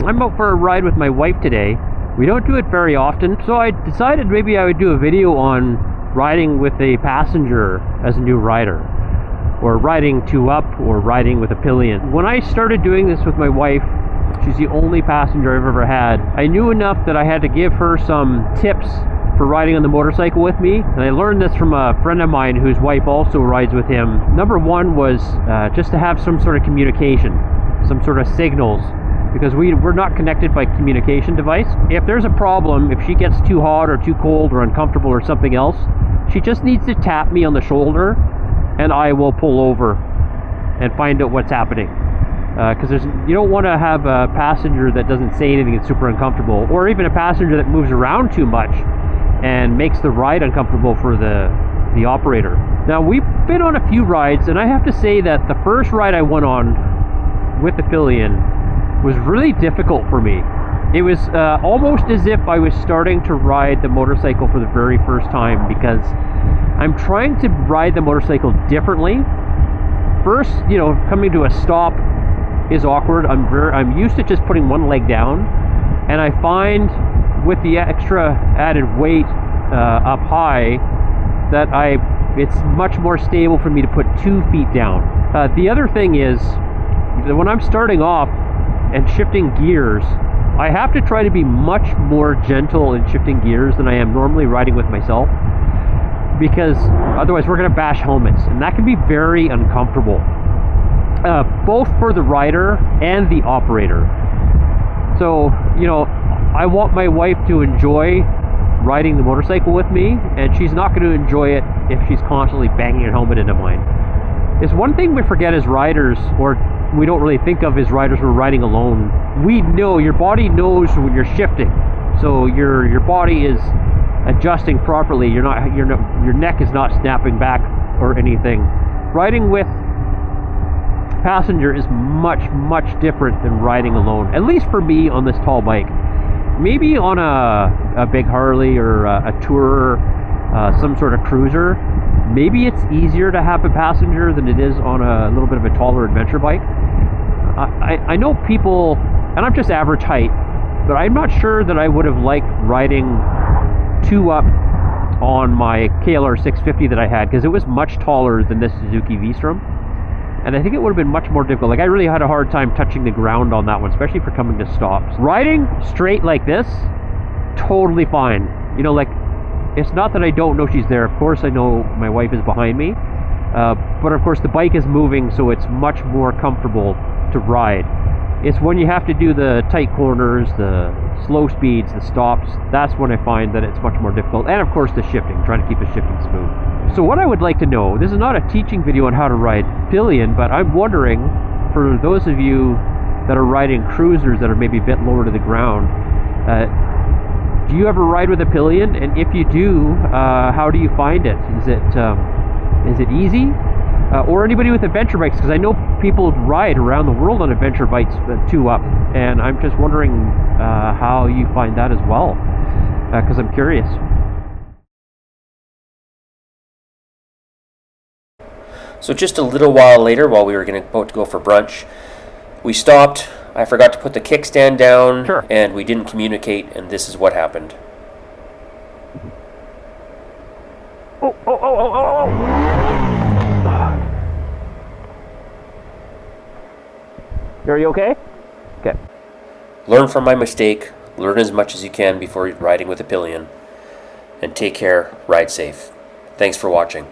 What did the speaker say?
I'm out for a ride with my wife today. We don't do it very often, so I decided maybe I would do a video on riding with a passenger as a new rider, or riding two up, or riding with a pillion. When I started doing this with my wife, she's the only passenger I've ever had, I knew enough that I had to give her some tips for riding on the motorcycle with me, and I learned this from a friend of mine whose wife also rides with him. Number one was just to have some sort of communication, some sort of signals, because we're not connected by communication device. If there's a problem, if she gets too hot or too cold or uncomfortable or something else, she just needs to tap me on the shoulder and I will pull over and find out what's happening. Because you don't want to have a passenger that doesn't say anything that's super uncomfortable, or even a passenger that moves around too much and makes the ride uncomfortable for the operator. Now, we've been on a few rides, and I have to say that the first ride I went on with the pillion was really difficult for me. It was almost as if I was starting to ride the motorcycle for the very first time, because I'm trying to ride the motorcycle differently. First, coming to a stop is awkward. I'm used to just putting one leg down, and I find with the extra added weight up high that it's much more stable for me to put 2 feet down. The other thing is, when I'm starting off and shifting gears, I have to try to be much more gentle in shifting gears than I am normally riding with myself, because otherwise we're going to bash helmets, and that can be very uncomfortable, both for the rider and the operator. So, I want my wife to enjoy riding the motorcycle with me, and she's not going to enjoy it if she's constantly banging her helmet into mine. It's one thing we forget as riders, or we don't really think of as riders when we're riding alone. We know, your body knows when you're shifting, so your body is adjusting properly. Your neck is not snapping back or anything. Riding with passenger is much different than riding alone, at least for me on this tall bike. Maybe on a big Harley or a tourer, some sort of cruiser, maybe it's easier to have a passenger than it is on a little bit of a taller adventure bike. I know people, and I'm just average height, but I'm not sure that I would have liked riding two up on my KLR 650 that I had, because it was much taller than this Suzuki v-strom, and I think it would have been much more difficult. Like, I really had a hard time touching the ground on that one, especially for coming to stops. Riding straight like this, totally fine. It's not that I don't know she's there. Of course I know my wife is behind me, but of course the bike is moving, so it's much more comfortable to ride. It's when you have to do the tight corners, the slow speeds, the stops, that's when I find that it's much more difficult. And of course the shifting, trying to keep the shifting smooth. So what I would like to know, this is not a teaching video on how to ride pillion, but I'm wondering, for those of you that are riding cruisers that are maybe a bit lower to the ground, do you ever ride with a pillion? And if you do, how do you find it? Is it easy? Or anybody with adventure bikes, because I know people ride around the world on adventure bikes, two up, and I'm just wondering how you find that as well, because I'm curious. So just a little while later, while we were about to go for brunch, we stopped. I forgot to put the kickstand down, Sure. And we didn't communicate, and this is what happened. Oh. Are you okay? Okay. Learn from my mistake, learn as much as you can before riding with a pillion, and take care, ride safe. Thanks for watching.